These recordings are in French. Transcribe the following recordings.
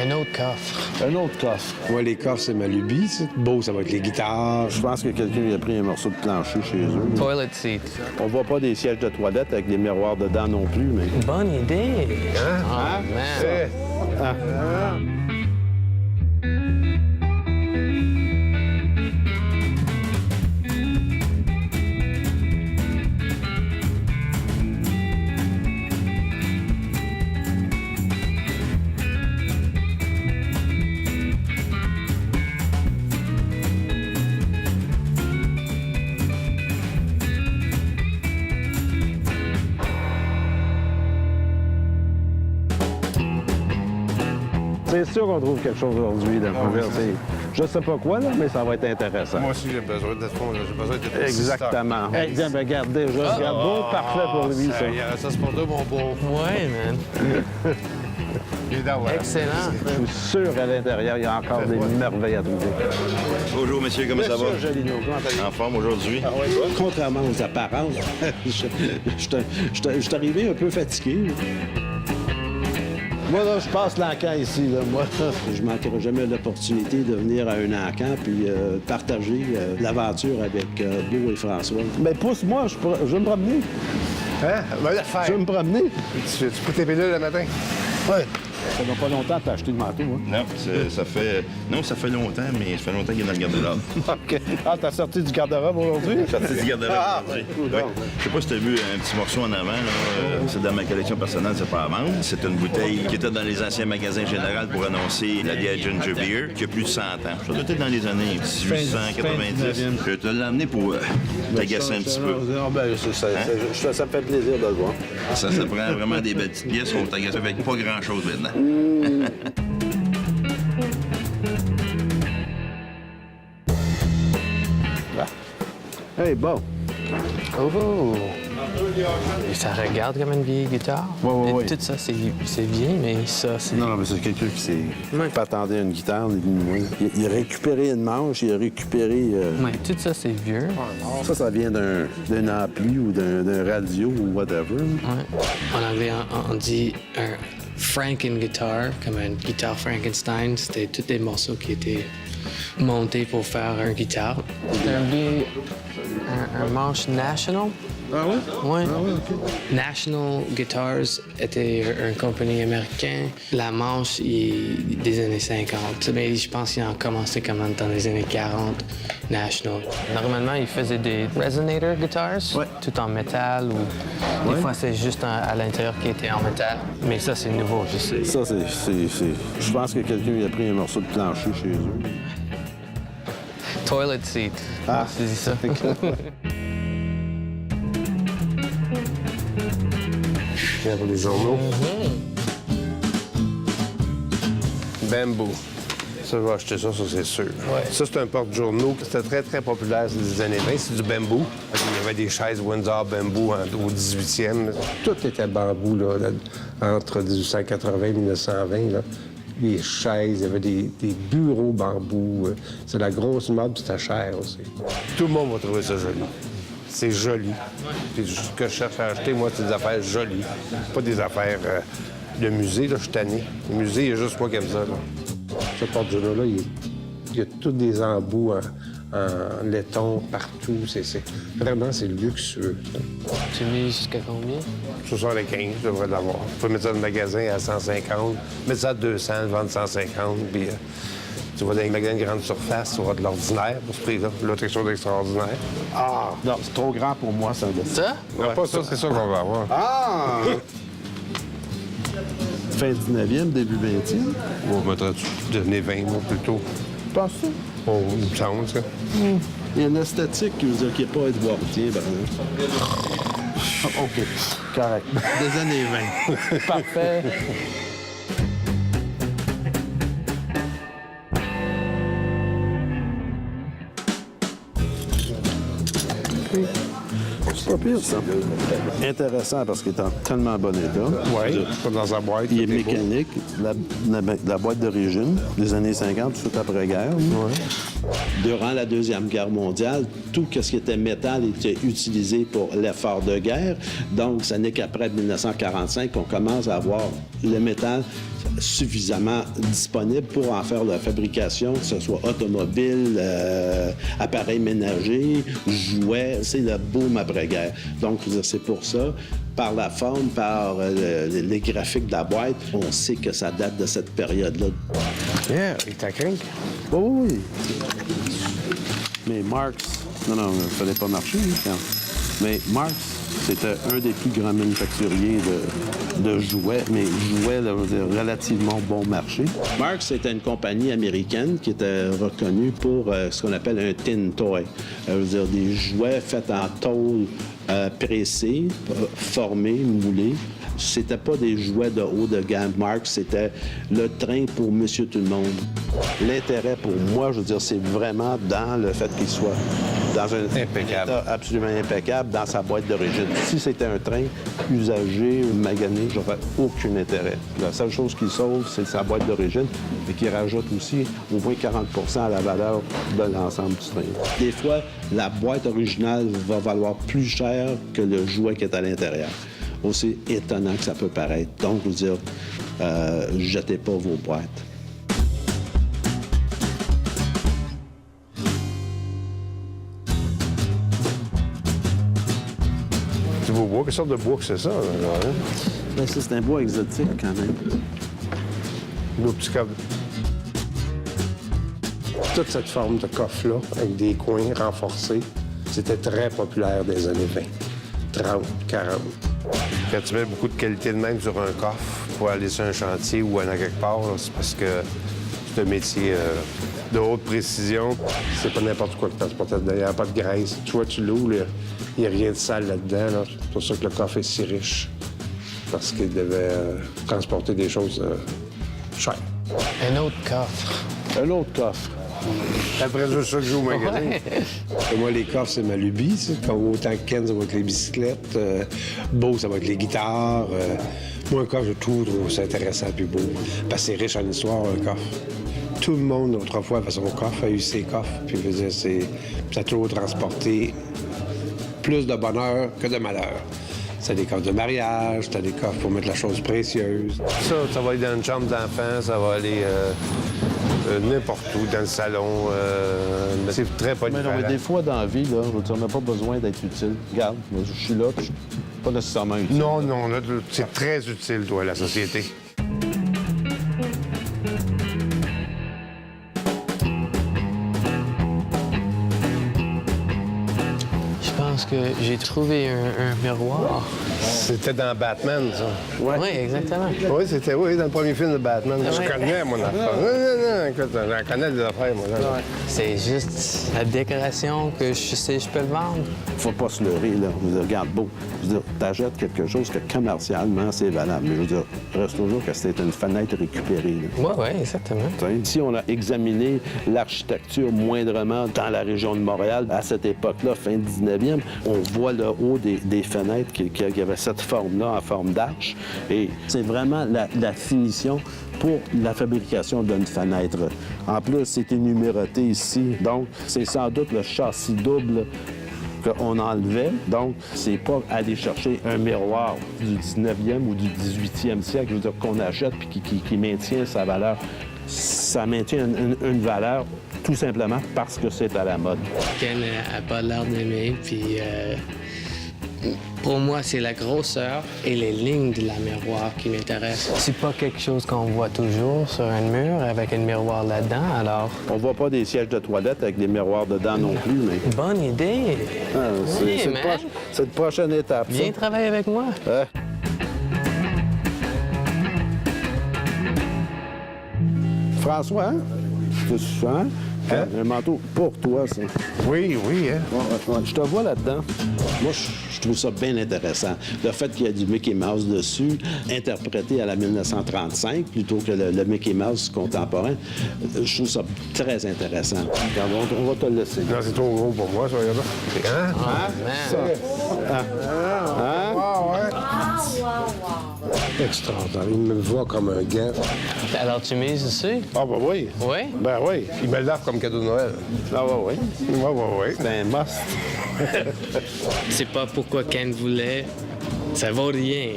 Un autre coffre. Un autre coffre. Ouais, les coffres, c'est ma lubie. C'est beau, ça va être les guitares. Je pense que quelqu'un a pris un morceau de plancher chez eux. Toilet seat. On voit pas des sièges de toilette avec des miroirs dedans non plus, mais... Bonne idée. Oh, man. C'est sûr qu'on trouve quelque chose aujourd'hui dans je sais pas quoi, là, mais ça va être intéressant. Moi aussi, j'ai besoin d'être Exactement. Hey, bien, regardez, je regarde beau, parfait pour lui, ça. Ça, c'est pour toi, mon beau. Ouais, man. Excellent. Je suis sûr qu'à l'intérieur, il y a encore des merveilles à trouver. Bonjour, monsieur, comment ça va? Monsieur Jolino, comment allez-vous? En forme aujourd'hui? Contrairement aux apparences, je suis arrivé un peu fatigué. Moi, là, je passe l'encan ici, là, moi. Je manquerai jamais l'opportunité de venir à un encan puis partager l'aventure avec Beau et François. Mais pousse-moi, je vais me promener. Hein? Va le faire. Je vais me promener. Tu prends tes pilules le matin? Oui. Ça n'a pas longtemps que t'as acheté le manteau, hein? Non, ça fait longtemps, mais ça fait longtemps qu'il est dans le garde-robe. OK. Ah, t'as sorti du garde-robe aujourd'hui? Sorti du garde-robe aujourd'hui. Ouais. Je sais pas si t'as vu un petit morceau en avant, là. C'est dans ma collection personnelle, c'est pas à vendre. C'est une bouteille qui était dans les anciens magasins généraux pour annoncer la vieille Ginger Beer, qui a plus de 100 ans. Ça doit être dans les années 1890. Je te l'ai amené pour t'agacer un petit peu. Ça me fait plaisir de le voir. Ça prend vraiment des belles petites pièces, on va t'agacer avec pas grand-chose maintenant. Hey, bon. Oh! Et ça regarde comme une vieille guitare. Oui. Tout ça, c'est vieille, mais ça, c'est... Non, mais c'est quelqu'un qui s'est pas attendu à une guitare, ni moins. Il a récupéré une manche, il a récupéré... Ouais, tout ça, c'est vieux. Ça vient d'un ampli ou d'un radio ou whatever. Ouais. En anglais, on dit un Franken guitar, comme une guitare Frankenstein. C'était tous des morceaux qui étaient montés pour faire une guitare. C'était un manche National. Ah oui? Oui. Ah oui, OK. National Guitars était une compagnie américaine. La manche est des années 50. Mais je pense qu'il a commencé comme dans les années 40, National. Normalement, il faisait des resonator guitars, tout en métal ou des fois c'est juste à l'intérieur qui était en métal. Mais ça, c'est nouveau, je sais. Ça, c'est... Je pense que quelqu'un a pris un morceau de plancher chez eux. Toilet seat. Ah, c'est ça. Pour les journaux. Bamboo. Ça, je vais acheter ça c'est sûr. Ouais. Ça, c'est un porte-journaux. C'était très, très populaire dans les années 20. C'est du bambou. Il y avait des chaises Windsor bambou au 18e. Tout était bambou, là, entre 1880 et 1920. Là. Les chaises, il y avait des bureaux bambou. C'est la grosse mode, puis c'était cher aussi. Tout le monde va trouver ça joli. C'est joli. Puis ce que je cherche à acheter, moi, c'est des affaires jolies. Pas des affaires de musée, là, je suis tanné. Le musée, il y a juste moi qui aime ça, là. Ce porte-journaux-là, il y a tous des embouts en laiton partout. Vraiment, c'est luxueux. Tu mets jusqu'à combien? 75, je devrais l'avoir. Tu peux mettre ça dans le magasin à 150, mettre ça à 200, le vendre 150, puis... Tu vas dans les magasins de grande surface, tu auras de l'ordinaire pour ce prix-là. Là, quelque chose d'extraordinaire. Ah! Non, c'est trop grand pour moi, ça. Ça? Non, pas ça, c'est ça qu'on va avoir. Ah! Fin 19e, début 20e. On va mettre devenir 20, moi, plutôt. Je pense ça. Oh, il me semble, ça. Il y a une esthétique qui veut dire qu'il n'est pas édouardien, par exemple. OK, correct. Des années 20. Parfait. C'est pas pire, ça. Intéressant parce qu'il est en tellement bon état. Oui, pas dans sa boîte. Il est tout beau. mécanique. La boîte d'origine, des années 50, tout après-guerre. Durant la Deuxième Guerre mondiale, tout ce qui était métal était utilisé pour l'effort de guerre. Donc, ce n'est qu'après 1945 qu'on commence à avoir le métal suffisamment disponible pour en faire la fabrication, que ce soit automobile, appareils ménagers, jouets. C'est le boom après-guerre. Donc, c'est pour ça. Par la forme, par les graphiques de la boîte, on sait que ça date de cette période-là. Yeah, il t'a craint. Oh oui. Mais Marx, non, il ne fallait pas marcher. Hein. Mais Marx, c'était un des plus grands manufacturiers de jouets, mais jouets relativement bon marché. Marx était une compagnie américaine qui était reconnue pour ce qu'on appelle un tin toy. C'est-à-dire des jouets faits en tôle pressée, formés, moulés. C'était pas des jouets de haut de gamme. Marx, c'était le train pour monsieur tout le monde. L'intérêt pour moi, je veux dire, c'est vraiment dans le fait qu'il soit dans un état absolument impeccable dans sa boîte d'origine. Si c'était un train usagé, magané, j'aurais aucun intérêt. La seule chose qui sauve, c'est sa boîte d'origine et qui rajoute aussi au moins 40 à la valeur de l'ensemble du train. Des fois, la boîte originale va valoir plus cher que le jouet qui est à l'intérieur. Aussi étonnant que ça peut paraître. Donc, je veux dire, jetez pas vos boîtes. Du beau bois, quelle sorte de bois que c'est ça? Ben, ça, c'est un bois exotique, quand même. Nos petits câbles. Toute cette forme de coffre-là, avec des coins renforcés, c'était très populaire des années 20, 30, 40. Quand tu mets beaucoup de qualité de même sur un coffre pour aller sur un chantier ou aller quelque part, c'est parce que c'est un métier de haute précision. C'est pas n'importe quoi que tu transportes là-dedans. Il n'y a pas de graisse. Tu vois, tu l'ouvres, il n'y a rien de sale là-dedans. Là. C'est pour ça que le coffre est si riche. Parce qu'il devait transporter des choses chères. Un autre coffre. Un autre coffre. Après ça que je joue au magasin. Ouais. Moi, les coffres, c'est ma lubie. Autant que Ken, ça va être les bicyclettes. Beau, ça va être les guitares. Moi, un coffre, je trouve ça intéressant et beau. Parce que c'est riche en histoire, un coffre. Tout le monde, autrefois, avait son coffre, a eu ses coffres. Puis, je veux dire, ça a toujours transporté plus de bonheur que de malheur. C'est des coffres de mariage, t'as des coffres pour mettre la chose précieuse. Ça va aller dans une chambre d'enfant, ça va aller n'importe où, dans le salon. C'est très polyvalent. Mais non, mais des fois, dans la vie, là, on n'a pas besoin d'être utile. Regarde, je suis là, puis je suis pas nécessairement utile. Non, là, c'est très utile, toi, la société. Je pense que j'ai trouvé un miroir. C'était dans Batman, ça. Oui, exactement. Oui, dans le premier film de Batman. Ouais. Je connais mon affaire. Non, écoute, j'en connais des affaires, moi. C'est juste la décoration que je sais je peux le vendre. Faut pas se leurrer, là. Je veux dire, regarde, beau. Je veux dire, t'achètes quelque chose que commercialement, c'est valable. Mais je veux dire, reste toujours que c'était une fenêtre récupérée, là. Oui, exactement. Si on a examiné l'architecture moindrement dans la région de Montréal, à cette époque-là, fin 19e, on voit le haut des fenêtres qui avaient cette forme-là, en forme d'arche. Et c'est vraiment la finition pour la fabrication d'une fenêtre. En plus, c'était numéroté ici. Donc, c'est sans doute le châssis double qu'on enlevait. Donc, c'est pas aller chercher un miroir du 19e ou du 18e siècle, je veux dire, qu'on achète puis qui maintient sa valeur. Ça maintient une valeur tout simplement parce que c'est à la mode. Ken n'a pas l'air d'aimer, puis pour moi, c'est la grosseur et les lignes de la miroir qui m'intéressent. C'est pas quelque chose qu'on voit toujours sur un mur avec un miroir là-dedans, alors... On voit pas des sièges de toilette avec des miroirs dedans non plus, mais... Bonne idée! Oui, c'est une prochaine étape, ça. Viens travailler avec moi. François, hein? C'est ça, hein? Un manteau pour toi, ça. Oui, hein? Ouais, je te vois là-dedans. Moi, je trouve ça bien intéressant. Le fait qu'il y a du Mickey Mouse dessus, interprété à la 1935, plutôt que le Mickey Mouse contemporain, je trouve ça très intéressant. Regarde, on va te le laisser. Non, c'est trop gros pour moi, ça, regarde. Hein? Extraordinaire. Il me voit comme un gant. Alors, tu mises dessus? Ah, ben oui. Oui? Ben oui. Il me l'offre comme cadeau de Noël. Ah ouais, oui. Ouais. C'est un must. C'est pas pourquoi Ken voulait. Ça vaut rien.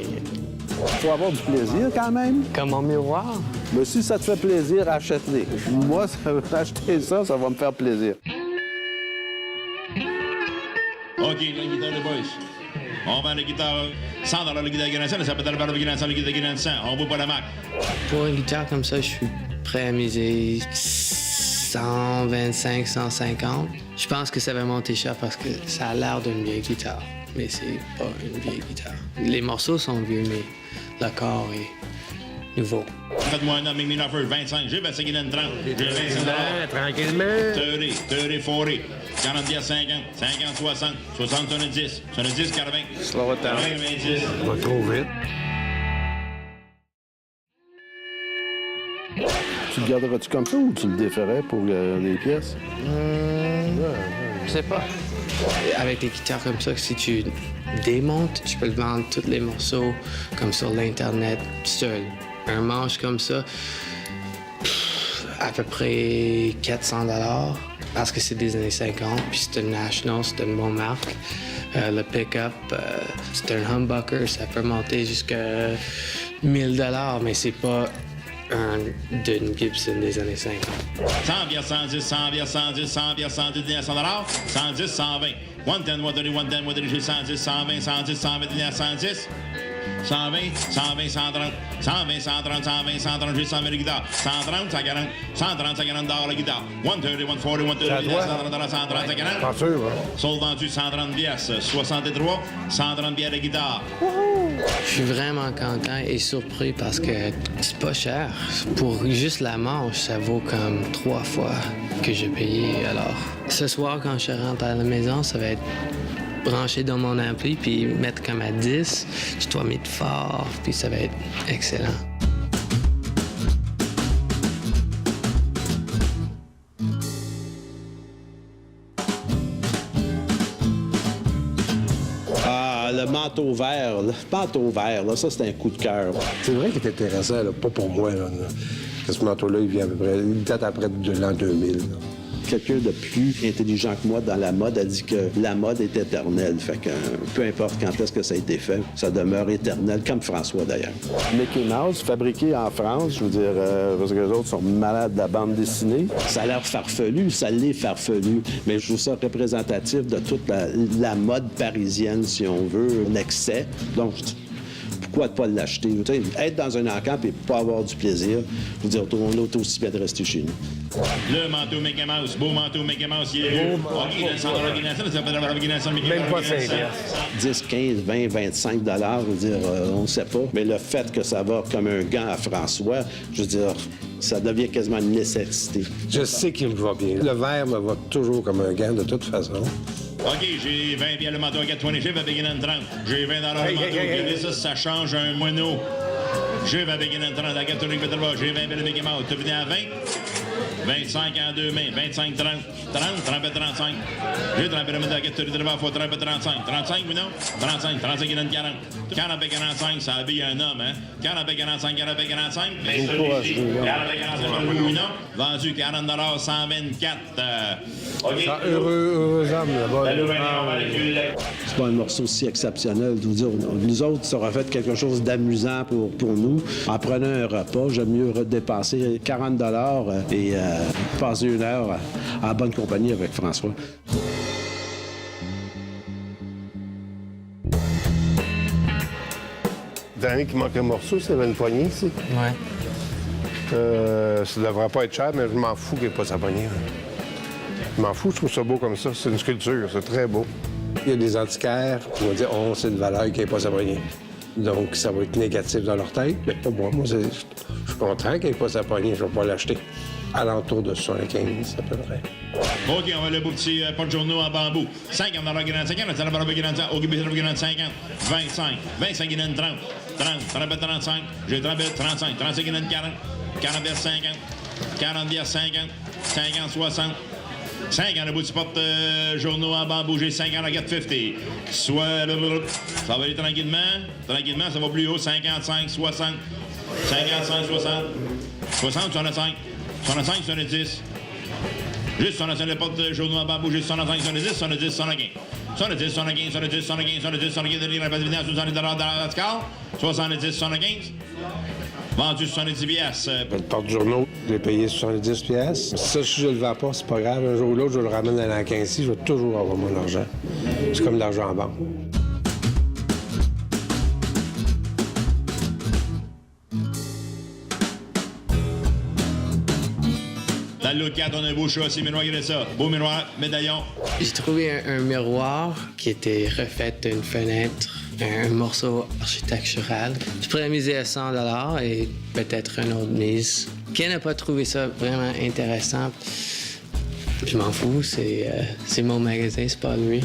faut avoir du plaisir quand même. Comme mon miroir. Mais si ça te fait plaisir, achète-les. Moi, acheter ça, ça va me faire plaisir. OK, la guitare, les boys. On vend la guitare 100 la guitare Guinansan, ça peut être la guitare Guinansan. On vaut pas la marque. Pour une guitare comme ça, je suis prêt à miser 125, 150. Je pense que ça va monter cher parce que ça a l'air d'une vieille guitare, mais c'est pas une vieille guitare. Les morceaux sont vieux, mais le corps est nouveau. Faites-moi un homme, make me an offer, 25. J'ai 25 Guinan 30. J'ai 25 Tranquillement. 30, 40, 40 pièces 50, 50, 60, 60, 70, 70, 80. Slow it down. 80, 26. On va trop vite. Tu le garderas-tu comme ça ou tu le déferais pour les pièces? Je sais pas. Avec des guitares comme ça, si tu démontes, tu peux le vendre tous les morceaux comme sur l'Internet seul. Un manche comme ça, à peu près 400 $ parce que c'est des années 50, puis c'est une National, c'est une bonne marque. Le pick-up, c'est un humbucker, ça peut monter jusqu'à 1000 $, mais c'est pas d'une Gibson des années 50. 100 pièces 110, 100 pièces 110, 100 pièces 110, 100 $, 110, 120. 110, 130, 110, j'ai 110, 120, 110, 120, 110. 120, 120, 130, 120, 130, 120, 130, j'ai 100 000 guitares. 130, 140, 130, 140 $ la guitare. 130, 140, 130, 130, 140. Pas sûr, hein? Sold vendu 130 pièces, 63, 130 pièces de guitare. Je suis vraiment content et surpris parce que c'est pas cher. Pour juste la manche, ça vaut comme 3 fois que j'ai payé. Alors, ce soir, quand je rentre à la maison, ça va être branché dans mon ampli puis mettre comme à 10. Je dois mettre fort, puis ça va être excellent. Ah, le manteau vert, là, ça, c'est un coup de cœur. C'est vrai qu'il est intéressant, là, pas pour moi. Là. Ce manteau-là, il vient à peu près, il date après de l'an 2000. Là. Quelqu'un de plus intelligent que moi dans la mode a dit que la mode est éternelle. Fait que peu importe quand est-ce que ça a été fait, ça demeure éternel, comme François d'ailleurs. Mickey Mouse, fabriqué en France, je veux dire, parce que les autres sont malades de la bande dessinée. Ça a l'air farfelu, ça l'est farfelu, mais je trouve ça représentatif de toute la mode parisienne, si on veut, l'excès. Donc, pourquoi ne pas l'acheter? Être dans un encamp et pas avoir du plaisir, je veux dire, on est aussi bien de rester chez nous. Le manteau Mickey Mouse, beau manteau Mickey Mouse, il est vieux. OK, le 100 $ Guinness, ça peut être la Guinness Mickey Mouse. Même pas 5 10, 15, 20, 25 $, je veux dire, on ne sait pas. Mais le fait que ça va comme un gant à François, je veux dire, ça devient quasiment une nécessité. Je sais qu'il me va bien. Le vert me va toujours comme un gant de toute façon. OK, j'ai 20 pièces le manteau à 420, j'ai 20 Guinness 30. J'ai 20 $ le manteau, ça change un moineau. J'ai 20 Guinness 30 à 420, j'ai 20 pièces le Mickey Mouse. Tu venu à 20? 25 en deux mains, 25, 30, 30, 30, 35. J'ai 30 pièces à 420, faut 30, 35. 35, oui, non? 35, 35, il y en a 40. 40 et 45, ça habille un homme, hein? 40 et 45, 40 et 45. 40 et 45, oui, non? Vendu 40 $, 124. OK. Heureux homme, là-bas. C'est pas un morceau si exceptionnel. Je veux dire, nous autres, ça aurait fait quelque chose d'amusant pour nous. En prenant un repas, j'aime mieux redépenser 40 $ et passer une heure en bonne compagnie avec François. Dernier qui manque un morceau, c'est une poignée ici. Ouais. Ça devrait pas être cher, mais je m'en fous qu'il n'y ait pas sa poignée. Je m'en fous, je trouve ça beau comme ça. C'est une sculpture, c'est très beau. Il y a des antiquaires qui vont dire « Oh, c'est une valeur qui n'est pas sa poignée ». Donc, ça va être négatif dans leur tête. Mais pour moi, je suis content qu'il n'ait pas sa poignée, je ne vais pas l'acheter. Alentour de 75, à peu près. OK, on va le beau petit porte-journaux en bambou. 50 $ Guinness 50, ça va Guinness 50, OK, Guinness 50, 25, 25 Guinness 30, 30, 30 35, j'ai 30 35, 35 Guinness 40, 40 50, 40 50, 50 60. 50 le bout du porte-journaux en bambou, j'ai 50 à 450. Soit, ça va aller tranquillement, ça va plus haut, 55, 60, 55, 60, 60, 65, 65, 70. Juste 65 le porte-journaux en bambou, j'ai 65, 70, 70, 75. 70, 75, 70, 75, 70, 75, 75, 70, 70 $, 70, 75. Vendu 70 piastres. Le porte-journaux, je l'ai payé 70 piastres. Ça, si je le vends pas, c'est pas grave. Un jour ou l'autre, je le ramène à la 15, je vais toujours avoir mon argent. C'est comme l'argent en banque. Dans le lot 4, on a un beau choix, c'est miroir, regardez ça. Beau miroir, médaillon. J'ai trouvé un miroir qui était refait d'une fenêtre, un morceau architectural. Je pourrais miser à 100 $ et peut-être une autre mise. Qui n'a pas trouvé ça vraiment intéressant? Je m'en fous, c'est mon magasin, c'est pas lui.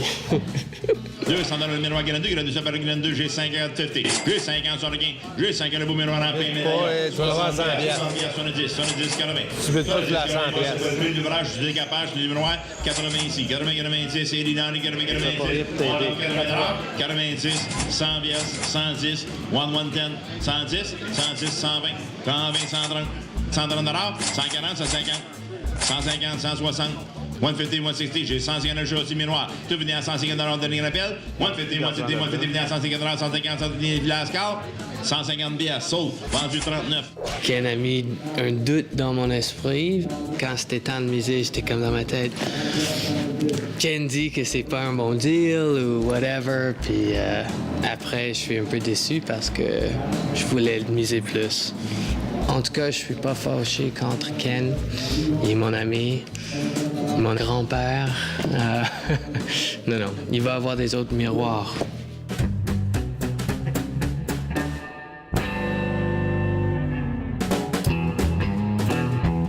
200 $ le miroir Guérin 2, Guérin 2, ça par Guérin 2, j'ai 50 50. J'ai 50 sur le gain, j'ai 50 le beau miroir en pain, médaillon. Ouais, tu vas l'avoir 100 piastres. 70, 70, 80. Tu veux pas te la 100 piastres. Le l'ouvrage, du décapage, le miroir, 80 ici, 80, 90, et dans les 80, 90. 90, 100 piastres, 110, 110, 110, 110, 120, 120, 130, 130 $, 140, 150, 150, 160. 150, 160, j'ai 150 jours aussi miroir. Tout venait à 150 $, dernier appel. 150, 150, 150, venait à 150 $, 150, 150 Lascar. 150 piastres, sauf, vendu 39. Ken a mis un doute dans mon esprit. Quand c'était temps de miser, j'étais comme dans ma tête. Ken dit que c'est pas un bon deal ou whatever. Puis après, je suis un peu déçu parce que je voulais miser plus. En tout cas, je suis pas fâché contre Ken. Il est mon ami, mon grand-père. Non, il va avoir des autres miroirs.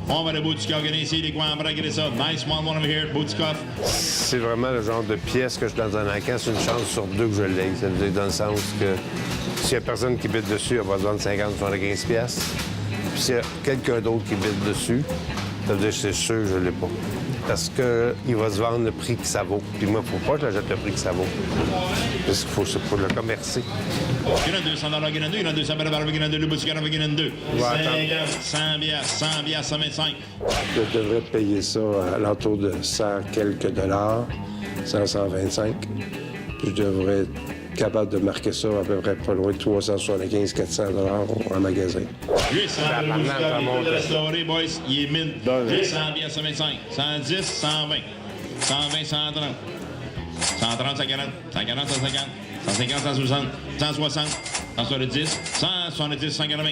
On va aller Boutique organiser les coins en bras, regardez ça. Nice one over here, Boutique. C'est vraiment le genre de pièce que je suis dans un encan, c'est une chance sur deux que je l'ai. Ça veut dire dans le sens que s'il y a personne qui bide dessus, il va se vendre 50, 75 piastres. Puis s'il y a quelqu'un d'autre qui bide dessus, ça veut dire que c'est sûr que je ne l'ai pas. Parce qu'il va se vendre le prix que ça vaut. Puis moi, il ne faut pas que je l'achète le prix que ça vaut. Parce qu'il faut pour le commercer. Guérin 200 $, Guérin 2, Guérin 200 $, Guérin 2, le Boutique Guérin 2. 100 piastres, 100 piastres, 125. Je devrais payer ça à l'entour de 100 quelques dollars, 100, 125. Puis je devrais être capable de marquer ça à peu près pas loin de 375, 400 $ en magasin. J'ai 100 $, le Boutique, il est restauré, boys, il est mine. J'ai 100 piastres, 125, 110, 120, 120, 130, 130, 140, 140, 150, 150, 160, 160, 170, 170, 180.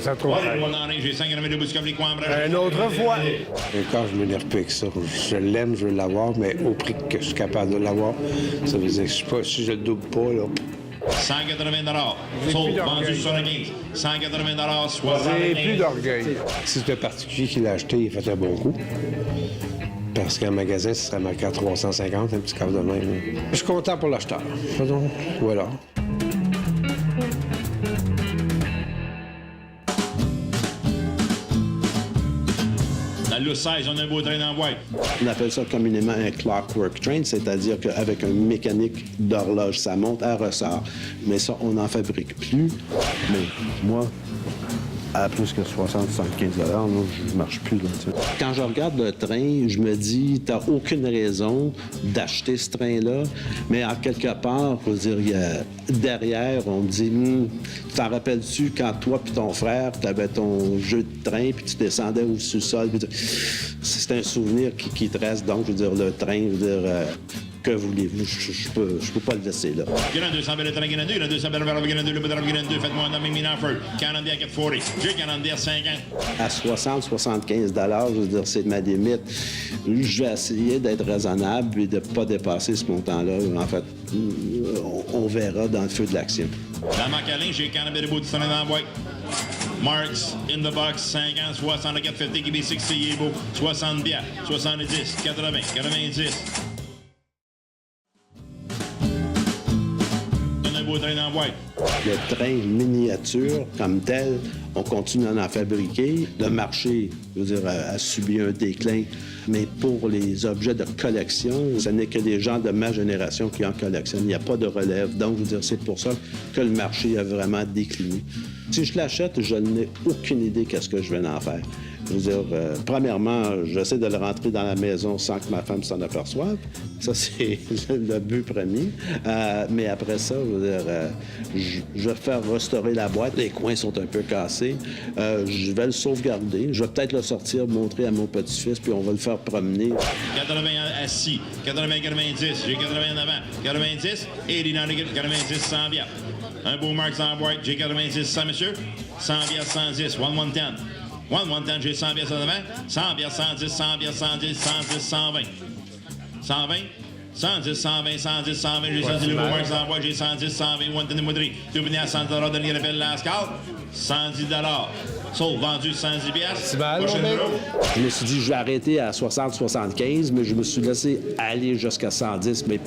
Ça trop cher. J'ai 180 de Boutique, les coins en bras. Une autre fois. Et quand je m'énerve plus avec ça, je l'aime, je veux l'avoir, mais au prix que je suis capable de l'avoir, ça veut dire que je sais pas, si je le double pas, là. 180 $. Sauf, vendu sur le 15. 180 $, 60 J'ai plus d'orgueil. Si c'est un particulier qui l'a acheté, il a fait un bon coup. Parce qu'en magasin, ce serait marqué à 350, un petit cadre de même. Je suis content pour l'acheteur. Donc, voilà. Dans le 16, on a un beau train dans la boîte. On appelle ça communément un clockwork train, c'est-à-dire qu'avec un mécanique d'horloge, ça monte, elle ressort. Mais ça, on n'en fabrique plus. Mais moi, à plus que 60, 75 $, moi, je ne marche plus. Là, tu sais. Quand je regarde le train, je me dis, tu n'as aucune raison d'acheter ce train-là, mais en quelque part, je veux dire, il y a, derrière, on me dit, t'en rappelles-tu quand toi et ton frère, tu avais ton jeu de train, puis tu descendais au sous-sol? C'est un souvenir qui te reste, donc, je veux dire, le train, je veux dire... que voulez-vous? Je peux pas le laisser là. Guérin 200 $, le train Guérin 2, Guérin 200 $, Guérin 2, le Boutique Guérin 2, faites-moi un ami Minaford. 40 $ 440. J'ai 40 $ 50. À 60, 75 $, je veux dire, c'est ma limite. Je vais essayer d'être raisonnable et de ne pas dépasser ce montant-là. En fait, on verra dans le feu de l'action. Dans ma câlin, j'ai 40 $ de beau train dans la boîte. Marks, in the box, 50, 60, 450, qui est 60, il est beau. 60 $, 70, 80, 90. Beau train dans la boîte. Le train miniature, comme tel, on continue à en fabriquer. Le marché, je veux dire, a subi un déclin. Mais pour les objets de collection, ce n'est que les gens de ma génération qui en collectionnent. Il n'y a pas de relève. Donc, je veux dire, c'est pour ça que le marché a vraiment décliné. Si je l'achète, je n'ai aucune idée qu'est-ce que je vais en faire. Je veux dire, premièrement, j'essaie de le rentrer dans la maison sans que ma femme s'en aperçoive. Ça, c'est le but premier. Mais après ça, je veux dire, je vais faire restaurer la boîte. Les coins sont un peu cassés. Je vais le sauvegarder. Je vais peut-être le sortir, montrer à mon petit-fils, puis on va le faire promener. 80 assis, 80-90, j'ai 80 en avant, 90, et il est dans les 90, 100 bières. Un beau marque sans boîte, j'ai 90, 100 monsieur, 100 bières, 110, 1-1-10. 1-1-10, j'ai 100 bières en avant, 100 bières, 110, 100 bières, 110, 110, 120. 120, 110, 120, 110, 120, j'ai 110, le beau marque sans boîte, j'ai 110, 120, 110 moudry. Tu venais à 100 $, dernier appel la scale, 110 $. Sauf vendu 110 piastres. Prochaine jour. Je me suis dit, je vais arrêter à 60-75, mais je me suis laissé aller jusqu'à 110, mais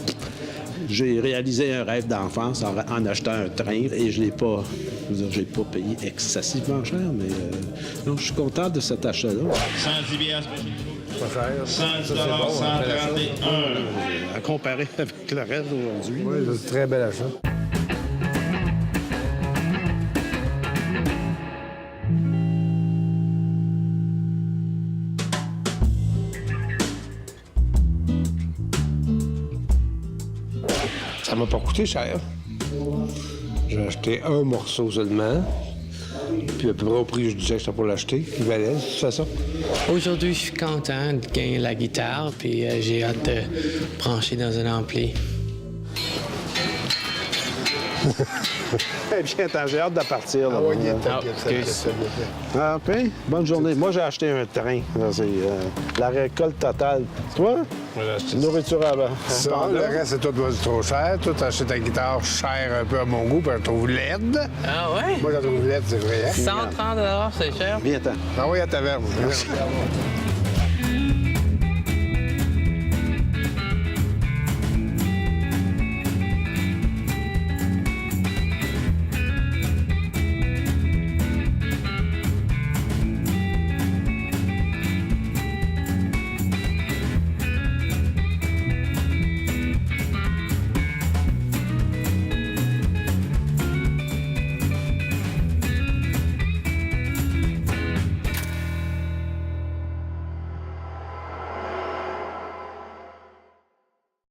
j'ai réalisé un rêve d'enfance en achetant un train et je l'ai pas, j'ai pas payé excessivement cher, mais non, je suis content de cet achat-là. 110 piastres. Pas cher. 110 Ça, c'est bon, 131. À comparer avec le reste d'aujourd'hui. Oui, c'est un très bel achat. Ça m'a pas coûté cher. J'ai acheté un morceau seulement. Puis à peu près au prix que je disais que c'était pour l'acheter, il valait, c'est ça. Aujourd'hui, je suis content de gagner la guitare, puis j'ai hâte de brancher dans un ampli. Bien, j'ai hâte de partir. Là, excuse. Ah, OK. Bonne journée. Moi, j'ai acheté un train. Là, c'est la récolte totale. Toi? Nourriture avant. Ça, le reste, c'est tout trop cher. Toi, t'as acheté ta guitare chère un peu à mon goût, puis je la trouve laide. Ah ouais? Moi, je la trouve laide, c'est vrai. 130 $, c'est cher. Viens-t'en. Ah oui, à taverne.